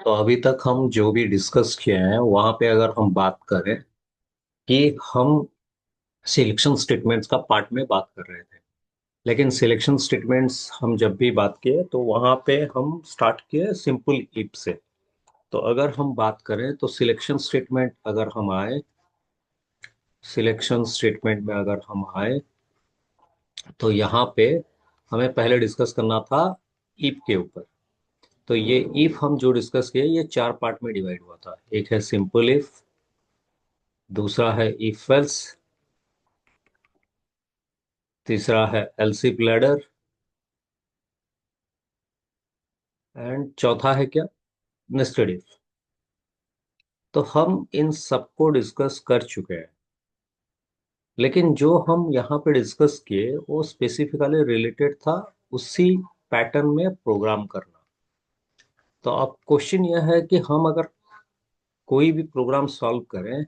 तो अभी तक हम जो भी डिस्कस किए हैं वहां पे अगर हम बात करें कि हम सिलेक्शन स्टेटमेंट्स का पार्ट में बात कर रहे थे। लेकिन सिलेक्शन स्टेटमेंट्स हम जब भी बात किए तो वहां पे हम स्टार्ट किए सिंपल इफ से। तो अगर हम बात करें तो सिलेक्शन स्टेटमेंट अगर हम आए, सिलेक्शन स्टेटमेंट में अगर हम आए तो यहाँ पे हमें पहले डिस्कस करना था इफ के ऊपर। तो ये इफ हम जो डिस्कस किए ये चार पार्ट में डिवाइड हुआ था। एक है सिंपल इफ, दूसरा है इफ एल्स, तीसरा है एल्सिफ लैडर, एंड चौथा है क्या, नेस्टेड इफ। तो हम इन सबको डिस्कस कर चुके हैं। लेकिन जो हम यहाँ पे डिस्कस किए वो स्पेसिफिकली रिलेटेड था उसी पैटर्न में प्रोग्राम करना। तो अब क्वेश्चन यह है कि हम अगर कोई भी प्रोग्राम सॉल्व करें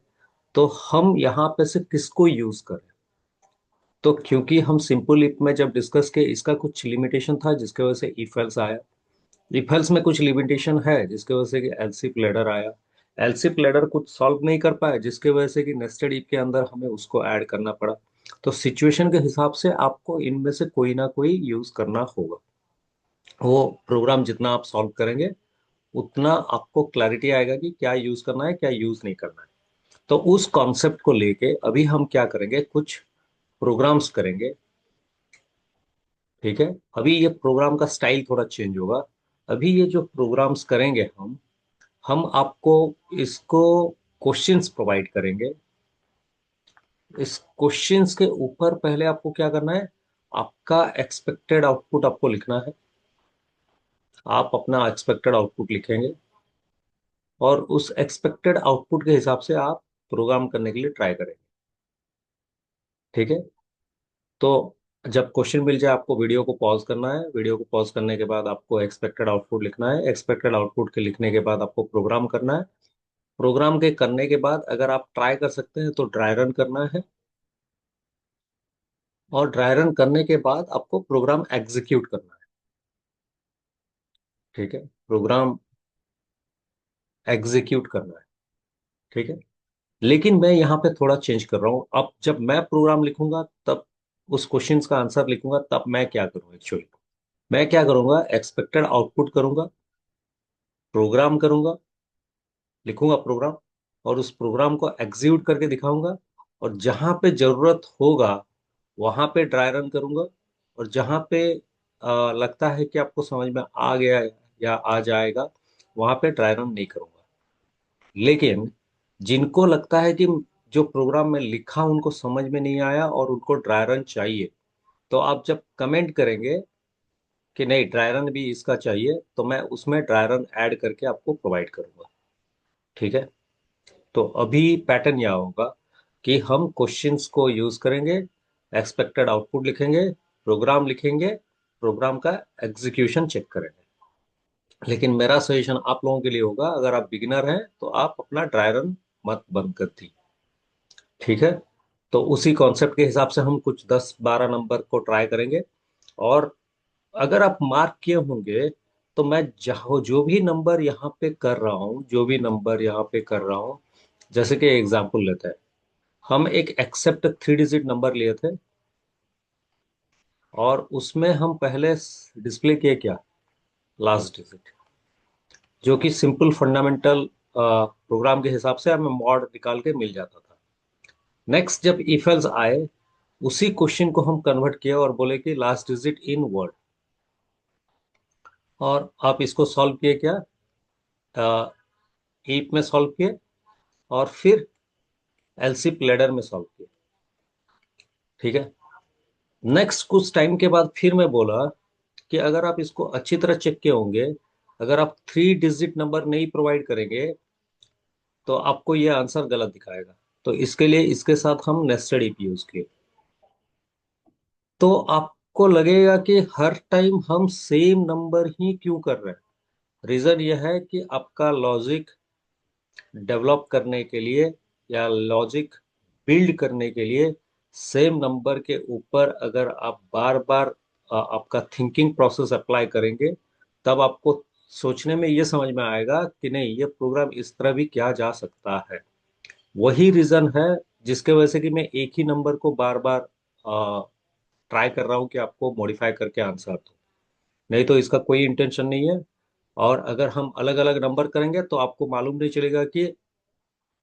तो हम यहाँ पे से किसको यूज करें। तो क्योंकि हम सिंपल इफ में जब डिस्कस किए इसका कुछ लिमिटेशन था जिसकी वजह से इफ एल्स आया। इफ एल्स में कुछ लिमिटेशन है जिसकी वजह से कि एलसिफ लैडर आया। एलसिफ लैडर कुछ सॉल्व नहीं कर पाया जिसकी वजह से कि नेस्टेड इफ के अंदर हमें उसको ऐड करना पड़ा। तो सिचुएशन के हिसाब से आपको इनमें से कोई ना कोई यूज करना होगा। वो प्रोग्राम जितना आप सॉल्व करेंगे उतना आपको क्लैरिटी आएगा कि क्या यूज करना है क्या यूज नहीं करना है। तो उस कॉन्सेप्ट को लेके अभी हम क्या करेंगे, कुछ प्रोग्राम्स करेंगे। ठीक है। अभी ये प्रोग्राम का स्टाइल थोड़ा चेंज होगा। अभी ये जो प्रोग्राम्स करेंगे हम आपको इसको क्वेश्चंस प्रोवाइड करेंगे। इस क्वेश्चंस के ऊपर पहले आपको क्या करना है, आपका एक्सपेक्टेड आउटपुट आपको लिखना है। आप अपना एक्सपेक्टेड आउटपुट लिखेंगे और उस एक्सपेक्टेड आउटपुट के हिसाब से आप प्रोग्राम करने के लिए ट्राई करेंगे। ठीक है। तो जब क्वेश्चन मिल जाए आपको वीडियो को पॉज करना है। वीडियो को पॉज करने के बाद आपको एक्सपेक्टेड आउटपुट लिखना है। एक्सपेक्टेड आउटपुट के लिखने के बाद आपको प्रोग्राम करना है। प्रोग्राम के करने के बाद अगर आप ट्राई कर सकते हैं तो ड्राई रन करना है। और ड्राई रन करने के बाद आपको प्रोग्राम एग्जीक्यूट करना है। ठीक है। प्रोग्राम एग्जीक्यूट करना है। ठीक है। लेकिन मैं यहाँ पे थोड़ा चेंज कर रहा हूँ। अब जब मैं प्रोग्राम लिखूंगा तब उस क्वेश्चंस का आंसर लिखूंगा तब मैं क्या करूँ एक्चुअली, मैं क्या करूंगा, एक्सपेक्टेड आउटपुट करूंगा, प्रोग्राम करूंगा, लिखूंगा प्रोग्राम और उस प्रोग्राम को एग्जीक्यूट करके दिखाऊंगा। और जहां पे जरूरत होगा वहां पे ड्राई रन करूंगा। और जहां पे लगता है कि आपको समझ में आ गया या आ जाएगा वहां पे ड्राई रन नहीं करूंगा। लेकिन जिनको लगता है कि जो प्रोग्राम में लिखा उनको समझ में नहीं आया और उनको ड्राई रन चाहिए, तो आप जब कमेंट करेंगे कि नहीं ड्राई रन भी इसका चाहिए तो मैं उसमें ड्राई रन ऐड करके आपको प्रोवाइड करूंगा। ठीक है। तो अभी पैटर्न यह होगा कि हम क्वेश्चंस को यूज करेंगे, एक्सपेक्टेड आउटपुट लिखेंगे, प्रोग्राम लिखेंगे, प्रोग्राम का एग्जीक्यूशन चेक करेंगे। लेकिन मेरा सजेशन आप लोगों के लिए होगा, अगर आप बिगिनर हैं तो आप अपना ड्राई रन मत बंद कर दी। ठीक है। तो उसी कॉन्सेप्ट के हिसाब से हम कुछ 10-12 नंबर को ट्राई करेंगे। और अगर आप मार्क किए होंगे तो मैं जहाँ जो भी नंबर यहाँ पे कर रहा हूँ, जो भी नंबर यहाँ पे कर रहा हूँ, जैसे कि एग्जाम्पल लेते हैं, हम एक एक्सेप्ट 3 डिजिट नंबर लिए थे और उसमें हम पहले डिस्प्ले किए क्या, लास्ट डिजिट, जो कि सिंपल फंडामेंटल प्रोग्राम के हिसाब से हमें मॉड निकाल के मिल जाता था। नेक्स्ट जब इफ एल्स आए उसी क्वेश्चन को हम कन्वर्ट किए और बोले कि लास्ट डिजिट इन वर्ड। और आप इसको सॉल्व किए क्या, हीप में सॉल्व किए और फिर एलसीफ लैडर में सॉल्व किए। ठीक है। नेक्स्ट कुछ टाइम के बाद फिर मैं बोला कि अगर आप इसको अच्छी तरह चेक किए होंगे, अगर आप 3 डिजिट नंबर नहीं प्रोवाइड करेंगे तो आपको ये आंसर गलत दिखाएगा। तो इसके लिए इसके साथ हम नेस्टेड इफ यूज किए। तो आपको लगेगा कि हर टाइम हम सेम नंबर ही क्यों कर रहे हैं। रीजन यह है कि आपका लॉजिक डेवलप करने के लिए या लॉजिक बिल्ड करने के लिए सेम नंबर के ऊपर अगर आप बार बार आपका थिंकिंग प्रोसेस अप्लाई करेंगे, तब आपको सोचने में ये समझ में आएगा कि नहीं, ये प्रोग्राम इस तरह भी किया जा सकता है। वही रीजन है जिसके वजह से कि मैं एक ही नंबर को बार बार ट्राई कर रहा हूँ कि आपको मॉडिफाई करके आंसर दो। नहीं तो इसका कोई इंटेंशन नहीं है। और अगर हम अलग अलग नंबर करेंगे तो आपको मालूम नहीं चलेगा कि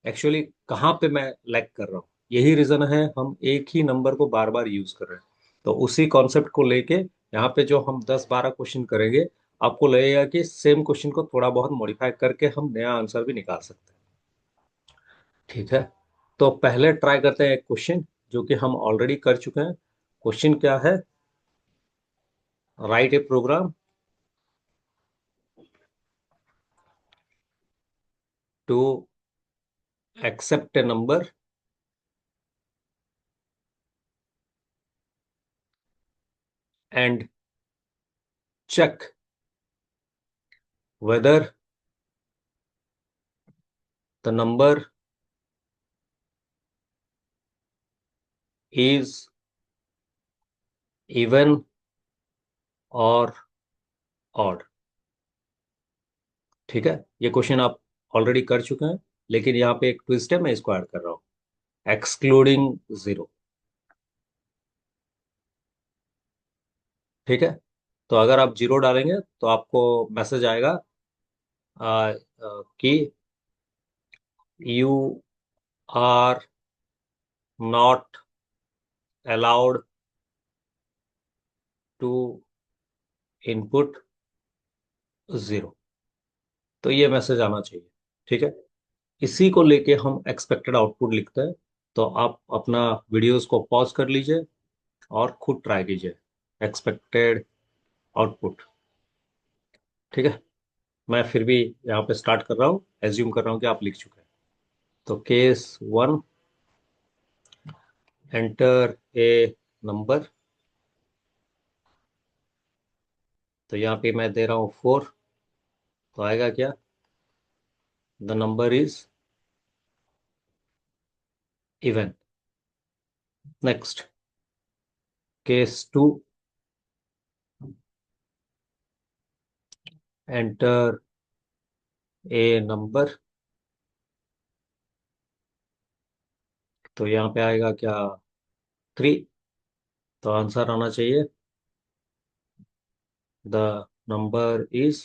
एक्चुअली कहाँ पे मैं लैग कर रहा हूँ। यही रीजन है हम एक ही नंबर को बार बार यूज कर रहे हैं। तो उसी कॉन्सेप्ट को लेके यहाँ पे जो हम 10-12 क्वेश्चन करेंगे, आपको लगेगा कि सेम क्वेश्चन को थोड़ा बहुत मॉडिफाई करके हम नया आंसर भी निकाल सकते हैं। ठीक है। तो पहले ट्राई करते हैं एक क्वेश्चन जो कि हम ऑलरेडी कर चुके हैं। क्वेश्चन क्या है? Write a program to accept a number and check whether the number is even or odd। ठीक है। ये क्वेश्चन आप ऑलरेडी कर चुके हैं, लेकिन यहाँ पे एक ट्विस्ट है, मैं इसको ऐड कर रहा हूँ, एक्सक्लूडिंग जीरो। ठीक है। तो अगर आप जीरो डालेंगे तो आपको मैसेज आएगा कि you are not allowed to input zero. तो ये मैसेज आना चाहिए। ठीक है। इसी को लेके हम एक्सपेक्टेड आउटपुट लिखते हैं। तो आप अपना वीडियोस को पॉज कर लीजिए और खुद ट्राई कीजिए एक्सपेक्टेड आउटपुट। ठीक है। मैं फिर भी यहाँ पे स्टार्ट कर रहा हूँ, एज्यूम कर रहा हूँ कि आप लिख चुके हैं। तो case one, enter a number. तो यहाँ पे मैं दे रहा हूँ 4। तो आएगा क्या? The number is even. Next, case two, enter a number. तो यहाँ पे आएगा क्या? 3। तो आंसर आना चाहिए the number is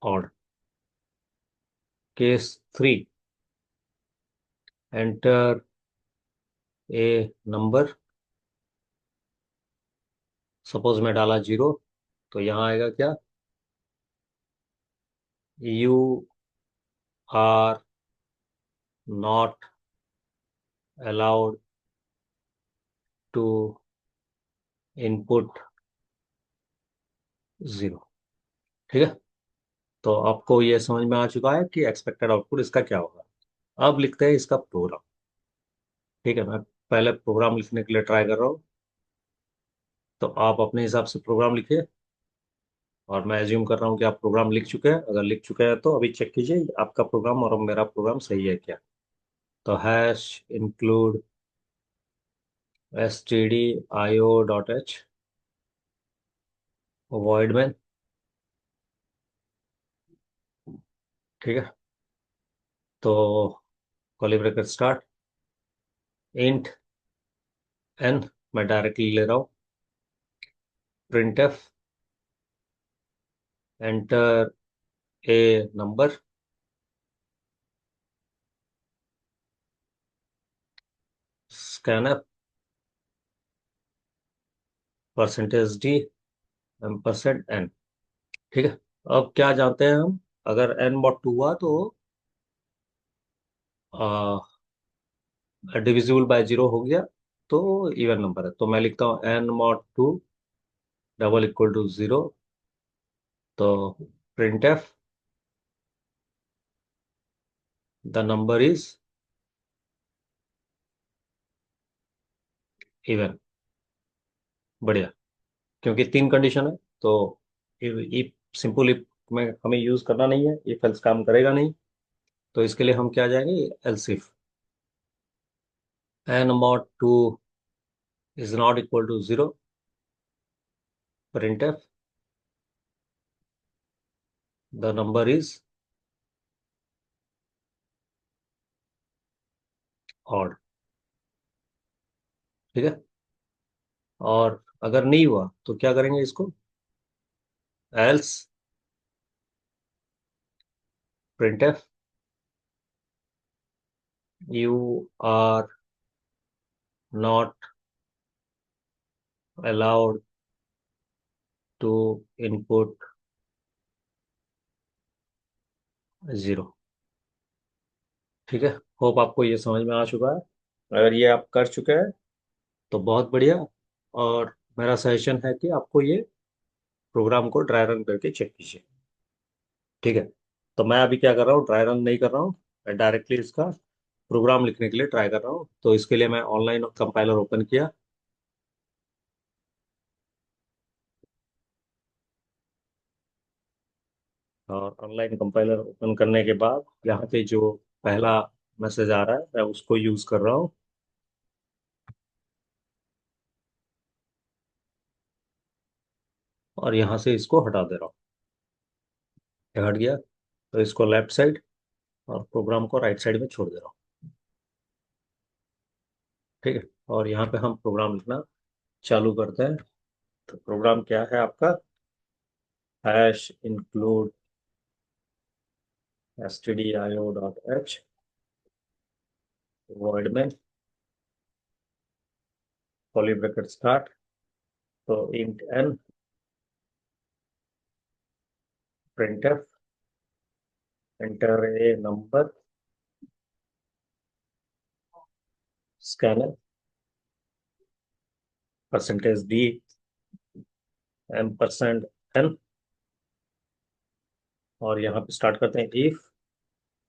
odd. Case three, enter a number. Suppose मैं डाला 0। तो यहाँ आएगा क्या? You are not allowed to input zero. ठीक है। तो आपको ये समझ में आ चुका है कि एक्सपेक्टेड आउटपुट इसका क्या होगा। अब लिखते हैं इसका प्रोग्राम। ठीक है। मैं पहले प्रोग्राम लिखने के लिए ट्राई कर रहा हूँ। तो आप अपने हिसाब से प्रोग्राम लिखिए। और मैं एज्यूम कर रहा हूँ कि आप प्रोग्राम लिख चुके हैं। अगर लिख चुके हैं तो अभी चेक कीजिए आपका प्रोग्राम और मेरा प्रोग्राम सही है क्या। तो हैश इंक्लूड stdio.h वॉइड में। ठीक है। तो curly bracket start, int n, मैं डायरेक्टली ले रहा हूँ, print f, enter a number, scanf, percentage d, percent n. ठीक है। अब क्या जानते हैं हम? अगर एन मॉड 2 हुआ तो डिविजिबल बाय जीरो हो गया तो इवन नंबर है। तो मैं लिखता हूँ n mod 2 double equal to zero. तो print f the number is even. बढ़िया। क्योंकि 3 कंडीशन है तो इफ, सिंपल इफ में हमें यूज करना नहीं है, इफ एल्स काम करेगा नहीं। तो इसके लिए हम क्या जाएंगे? Else if N mod 2 is not equal to zero. printf the number is odd। ठीक है। और अगर नहीं हुआ तो क्या करेंगे इसको, else printf you are not allowed to input zero. ठीक है। होप आपको ये समझ में आ चुका है। अगर ये आप कर चुके हैं तो बहुत बढ़िया। और मेरा सजेशन है कि आपको ये प्रोग्राम को ड्राई रन करके चेक कीजिए। ठीक है। तो मैं अभी क्या कर रहा हूँ, ड्राई रन नहीं कर रहा हूँ, मैं डायरेक्टली इसका प्रोग्राम लिखने के लिए ट्राई कर रहा हूँ। तो इसके लिए मैं ऑनलाइन कंपाइलर ओपन किया, और ऑनलाइन कंपाइलर ओपन करने के बाद यहाँ पे जो पहला मैसेज आ रहा है मैं उसको यूज कर रहा हूँ, और यहाँ से इसको हटा दे रहा हूँ। ये हट गया, तो इसको लेफ्ट साइड और प्रोग्राम को राइट साइड में छोड़ दे रहा हूँ। ठीक है। और यहाँ पे हम प्रोग्राम लिखना चालू करते हैं। तो प्रोग्राम क्या है आपका, hash include stdio.h void main curly bracket start, तो int n printf enter a number scanf percentage d m % n, और यहाँ पे स्टार्ट करते हैं if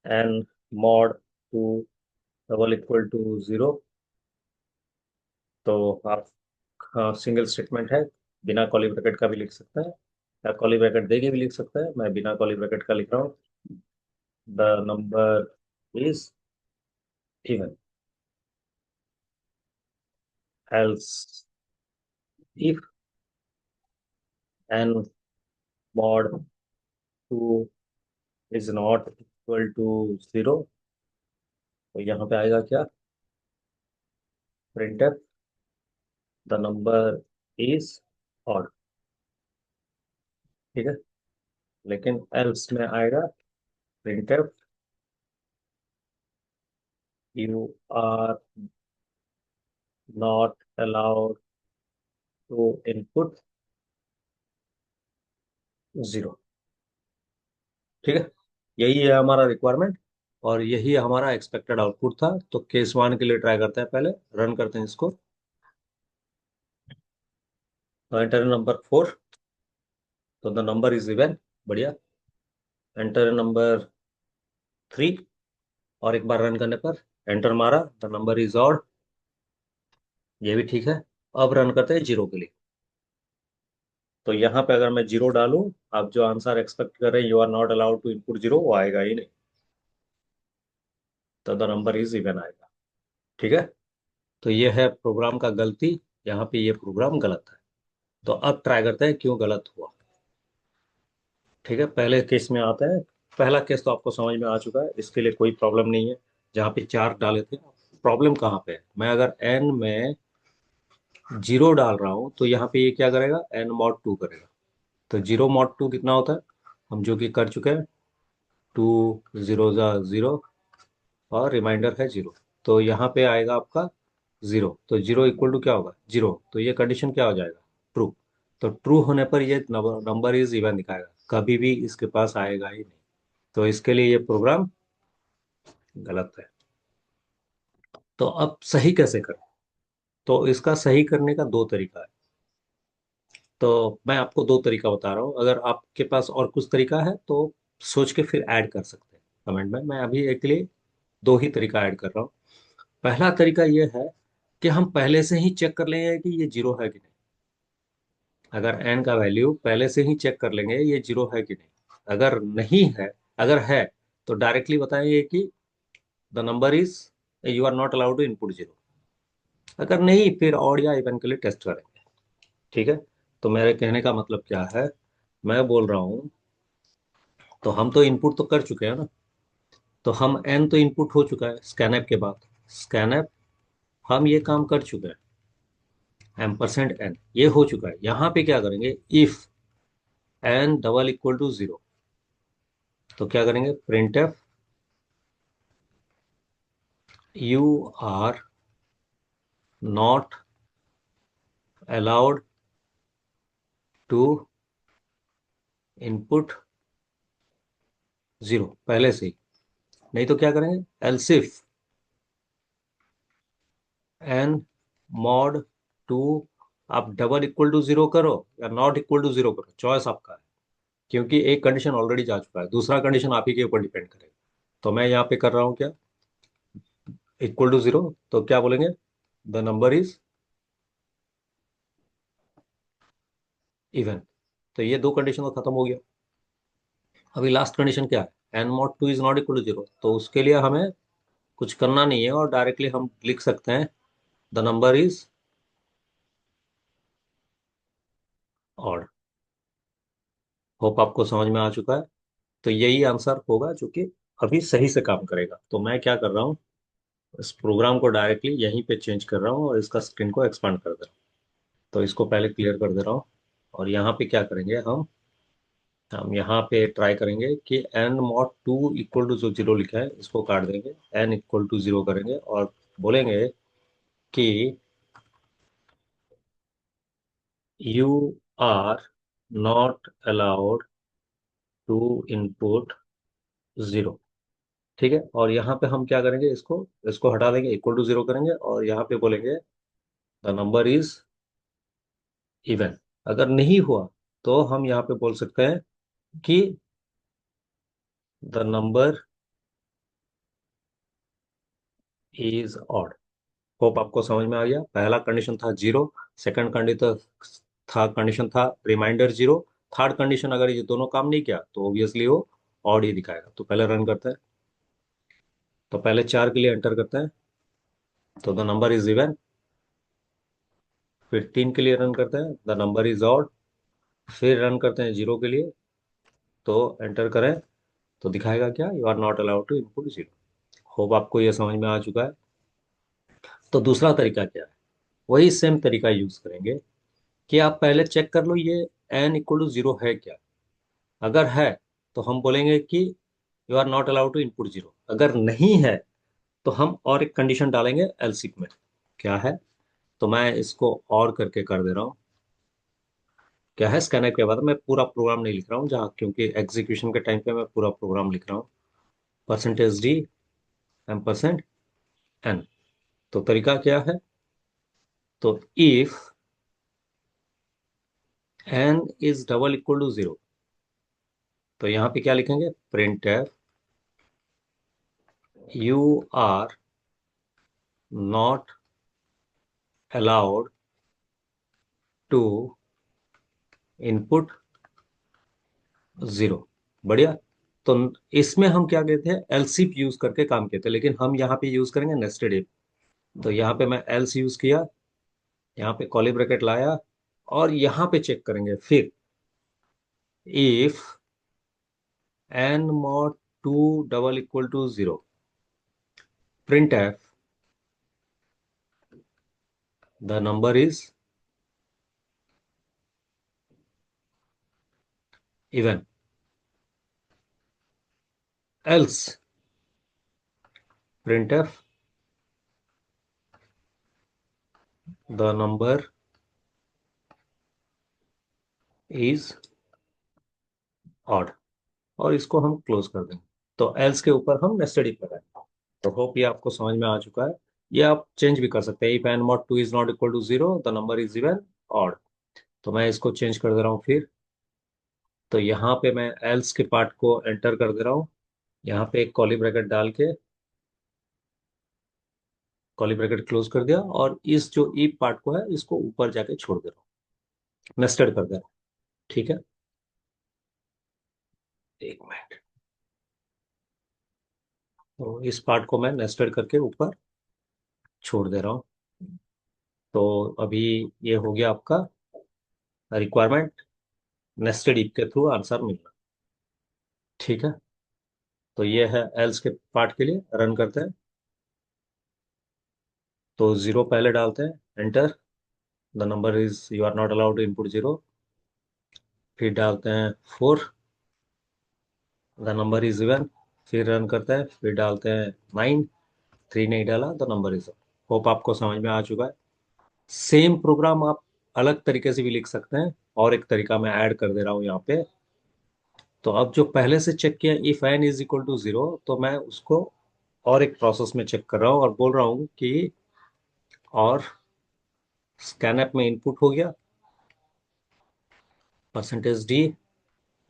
N mod two double equal to zero. तो आप, हाँ, सिंगल स्टेटमेंट है, बिना कॉली ब्रैकेट का भी लिख सकते हैं या कॉली ब्रैकेट देके भी लिख सकते हैं। मैं बिना कॉली ब्रैकेट का लिख रहा हूँ, the number is even, else if N mod two is not equal to zero, तो यहाँ पे आएगा क्या, printf the number is odd. ठीक है। लेकिन एल्स में आएगा printf you are not allowed to input zero. ठीक है। यही है हमारा रिक्वायरमेंट, और यही हमारा एक्सपेक्टेड आउटपुट था। तो केस वन के लिए ट्राई करते हैं, पहले रन करते हैं इसको। एंटर नंबर 4, तो द नंबर इज इवन, बढ़िया। एंटर नंबर 3, और एक बार रन करने पर एंटर मारा, द नंबर इज ऑड, ये भी ठीक है। अब रन करते हैं जीरो के लिए। तो यहाँ पे अगर मैं जीरो डालूं, आप जो आंसर एक्सपेक्ट कर रहे हैं, you are not allowed to input zero, वो आएगा ही नहीं, तो द नंबर इज इवन आएगा। ठीक है। तो ये है प्रोग्राम का गलती, यहाँ पे ये प्रोग्राम गलत है। तो अब ट्राई करते हैं क्यों गलत हुआ। ठीक है। पहले केस में आते हैं। पहला केस तो आपको समझ में आ चुका है, इसके लिए कोई प्रॉब्लम नहीं है। जहाँ पे चार डाले थे, प्रॉब्लम कहाँ पे है, मैं अगर एन में जीरो डाल रहा हूँ तो यहाँ पे ये क्या करेगा, एन मॉड टू करेगा। तो जीरो मॉड टू कितना होता है, हम जो कि कर चुके हैं, टू जीरो जा जीरो, और रिमाइंडर है जीरो। तो यहाँ पे आएगा आपका जीरो, तो जीरो इक्वल टू क्या होगा, जीरो, तो ये कंडीशन क्या हो जाएगा, ट्रू। तो ट्रू होने पर ये नंबर इज इवन दिखाएगा, कभी भी इसके पास आएगा ही नहीं। तो इसके लिए ये प्रोग्राम गलत है। तो अब सही कैसे करें, तो इसका सही करने का दो तरीका है। तो मैं आपको दो तरीका बता रहा हूँ, अगर आपके पास और कुछ तरीका है तो सोच के फिर ऐड कर सकते हैं कमेंट में। मैं अभी एक लिए दो ही तरीका ऐड कर रहा हूँ। पहला तरीका ये है कि हम पहले से ही चेक कर लेंगे कि ये जीरो है कि नहीं। अगर एन का वैल्यू पहले से ही चेक कर लेंगे ये जीरो है कि नहीं। अगर नहीं है, अगर है तो डायरेक्टली बताएंगे कि the number is, you are not allowed to input zero. अगर नहीं, फिर ऑड या इवन के लिए टेस्ट करेंगे। ठीक है। तो मेरे कहने का मतलब क्या है, मैं बोल रहा हूँ, तो हम तो इनपुट तो कर चुके हैं ना। तो हम एन तो इनपुट हो चुका है स्कैनएप के बाद। स्कैनएप, हम ये काम कर चुके हैं। एम% एन ये हो चुका है। यहाँ पे क्या करेंगे, if N double equal to zero, तो क्या करेंगे, print F you are not allowed to input zero पहले से ही। नहीं तो क्या करेंगे, एलसिफ एन मॉड टू, आप डबल इक्वल टू जीरो करो या नॉट इक्वल टू जीरो करो, चॉइस आपका है। क्योंकि एक कंडीशन ऑलरेडी जा चुका है, दूसरा कंडीशन आप ही के ऊपर डिपेंड करेगा। तो मैं यहाँ पे कर रहा हूँ क्या, इक्वल टू जीरो, तो क्या बोलेंगे, द नंबर इज इवन। तो ये दो कंडीशन तो खत्म हो गया। अभी लास्ट कंडीशन क्या है, N mod two is not equal to zero, तो उसके लिए हमें कुछ करना नहीं है और डायरेक्टली हम लिख सकते हैं the number is odd. Hope आपको समझ में आ चुका है। तो यही आंसर होगा जो कि अभी सही से काम करेगा। तो मैं क्या कर रहा हूँ, इस प्रोग्राम को डायरेक्टली यहीं पे चेंज कर रहा हूँ और इसका स्क्रीन को एक्सपांड कर दे रहा हूँ। तो इसको पहले क्लियर कर दे रहा हूँ। और यहाँ पे क्या करेंगे, हम यहाँ पे ट्राई करेंगे कि N mod two equal to जो जीरो लिखा है इसको काट देंगे, एन इक्वल टू जीरो करेंगे और बोलेंगे कि you are not allowed to input zero. ठीक है, और यहाँ पे हम क्या करेंगे, इसको इसको हटा देंगे, इक्वल टू जीरो करेंगे और यहाँ पे बोलेंगे द नंबर इज इवन। अगर नहीं हुआ तो हम यहाँ पे बोल सकते हैं कि the number is odd. Hope आपको समझ में आ गया। पहला कंडीशन था जीरो, सेकंड कंडीशन था रिमाइंडर जीरो, थर्ड कंडीशन अगर ये दोनों काम नहीं किया तो ऑब्वियसली वो ऑड ही दिखाएगा। तो पहले रन करते हैं। तो पहले चार के लिए एंटर करते हैं, तो द नंबर इज इवन। फिर तीन के लिए रन करते हैं, द नंबर इज ऑड। फिर रन करते हैं जीरो के लिए, तो एंटर करें तो दिखाएगा क्या, you are not allowed to input zero. Hope आपको ये समझ में आ चुका है। तो दूसरा तरीका क्या है, वही सेम तरीका यूज करेंगे कि आप पहले चेक कर लो ये एन इक्वल टू जीरो है क्या। अगर है तो हम बोलेंगे कि you are not allowed to input zero. अगर नहीं है तो हम और एक कंडीशन डालेंगे एलसिफ में। क्या है, तो मैं इसको और करके कर दे रहा हूँ। क्या है, स्कैनर के बाद मैं पूरा प्रोग्राम नहीं लिख रहा हूँ जहाँ, क्योंकि एग्जीक्यूशन के टाइम पे मैं पूरा प्रोग्राम लिख रहा हूँ। परसेंटेज डी एम% एन। तो तरीका क्या है, तो if n is double equal to zero, तो यहाँ पे क्या लिखेंगे, print F you are not allowed to input zero. बढ़िया। तो इसमें हम क्या कहते हैं, एलसीफ यूज करके काम किए थे, लेकिन हम यहाँ पे यूज करेंगे नेस्टेड इफ। तो यहाँ पे मैं एल्स यूज किया, यहाँ पे कॉली ब्रैकेट लाया और यहाँ पे चेक करेंगे फिर, if N mod two double equal to zero, print f the number is even, else print f the number is odd. और इसको हम क्लोज कर देंगे। तो एल्स के ऊपर हम नेस्टेड इफ लगाएंगे। तो होप ये आपको समझ में आ चुका है। ये आप चेंज भी कर सकते हैं, if N mod two is not equal to zero the number is even odd. तो मैं इसको चेंज कर दे रहा हूँ फिर। तो यहाँ पे मैं एल्स के पार्ट को एंटर कर दे रहा हूँ, यहाँ पे एक कॉली ब्रैकेट डाल के कॉली ब्रैकेट क्लोज कर दिया और इस जो ई पार्ट को है इसको ऊपर जाके छोड़ दे रहा हूँ, नेस्टेड कर दे रहा हूँ। ठीक है, एक मिनट। तो इस पार्ट को मैं नेस्टेड करके ऊपर छोड़ दे रहा हूँ। तो अभी ये हो गया आपका रिक्वायरमेंट नेस्टेड इफ के थ्रू आंसर मिलना। ठीक है, तो ये है एल्स के पार्ट के लिए। रन करते हैं तो जीरो पहले डालते हैं, enter. The number is you are not allowed to input zero. फिर डालते हैं four, the number is even. फिर रन करते हैं, फिर डालते हैं नाइन, थ्री नहीं डाला, द नंबर इज। होप आपको समझ में आ चुका है। सेम प्रोग्राम आप अलग तरीके से भी लिख सकते हैं, और एक तरीका मैं ऐड कर दे रहा हूँ यहाँ पे। तो अब जो पहले से चेक किया if n is equal to zero, तो मैं उसको और एक प्रोसेस में चेक कर रहा हूँ और बोल रहा हूँ कि और स्कैनएप में इनपुट हो गया परसेंटेज डी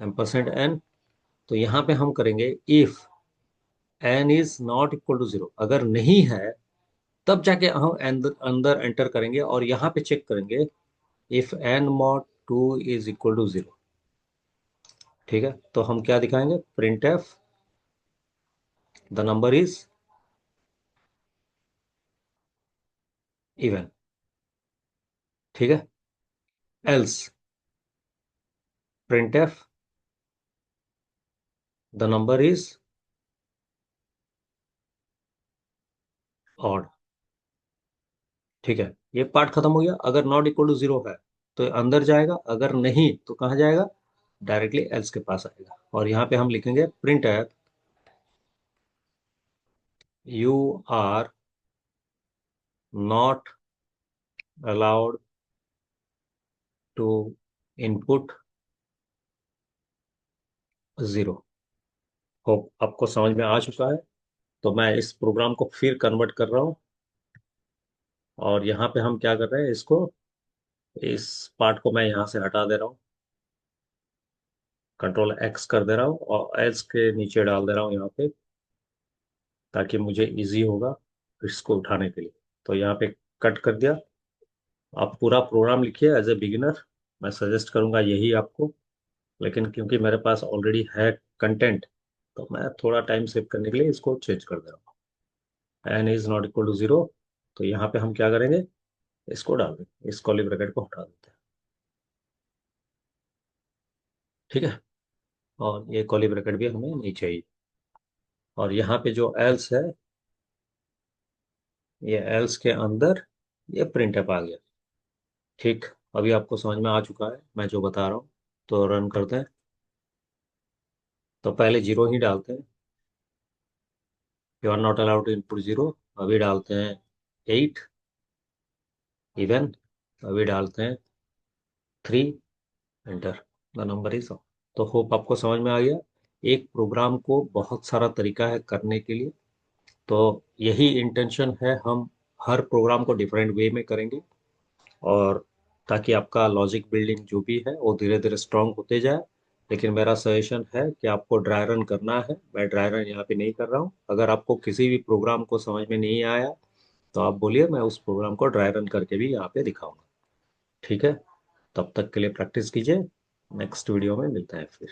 एम्परसेंड एन। तो यहाँ पे हम करेंगे if n is not equal to zero, अगर नहीं है तब जाके हम अंदर अंदर एंटर करेंगे और यहाँ पे चेक करेंगे if N mod two is equal to zero. ठीक है, तो हम क्या दिखाएंगे, print f the number is even. ठीक है, else print f the number is odd. ठीक है, ये पार्ट खत्म हो गया। अगर नॉट इक्वल टू जीरो है तो अंदर जाएगा, अगर नहीं तो कहाँ जाएगा, डायरेक्टली एल्स के पास आएगा। और यहाँ पे हम लिखेंगे print F you are not allowed to input zero. Hope आपको समझ में आ चुका है। तो मैं इस प्रोग्राम को फिर कन्वर्ट कर रहा हूँ, और यहाँ पे हम क्या कर रहे हैं, इसको, इस पार्ट को मैं यहाँ से हटा दे रहा हूँ, कंट्रोल एक्स कर दे रहा हूँ और एल्स के नीचे डाल दे रहा हूँ यहाँ पे, ताकि मुझे इजी होगा इसको उठाने के लिए। तो यहाँ पे कट कर दिया। आप पूरा प्रोग्राम लिखिए एज ए बिगिनर, मैं सजेस्ट करूंगा यही आपको। लेकिन क्योंकि मेरे पास ऑलरेडी है कंटेंट, तो मैं थोड़ा टाइम सेव करने के लिए इसको चेंज कर दे रहा हूँ। N is not equal to zero, तो यहाँ पे हम क्या करेंगे, इसको डाल देंगे, इस कर्ली ब्रैकेट को हटा देते हैं। ठीक है, और ये कर्ली ब्रैकेट भी हमें नहीं चाहिए। और यहाँ पे जो एल्स है, ये एल्स के अंदर ये प्रिंटफ आ गया। ठीक, अभी आपको समझ में आ चुका है मैं जो बता रहा हूँ। तो रन करते हैं, तो पहले जीरो ही डालते हैं, you are not allowed to input zero. अभी डालते हैं एट इवन। अभी डालते हैं three, enter. The number is. तो होप आपको समझ में आ गया। एक प्रोग्राम को बहुत सारा तरीका है करने के लिए। तो यही इंटेंशन है, हम हर प्रोग्राम को डिफरेंट वे में करेंगे, और ताकि आपका लॉजिक बिल्डिंग जो भी है वो धीरे धीरे स्ट्रांग होते जाए। लेकिन मेरा सजेशन है कि आपको ड्राई रन करना है। मैं ड्राई रन यहाँ पे नहीं कर रहा हूँ। अगर आपको किसी भी प्रोग्राम को समझ में नहीं आया तो आप बोलिए, मैं उस प्रोग्राम को ड्राई रन करके भी यहाँ पे दिखाऊंगा। ठीक है, तब तक के लिए प्रैक्टिस कीजिए। नेक्स्ट वीडियो में मिलते हैं फिर।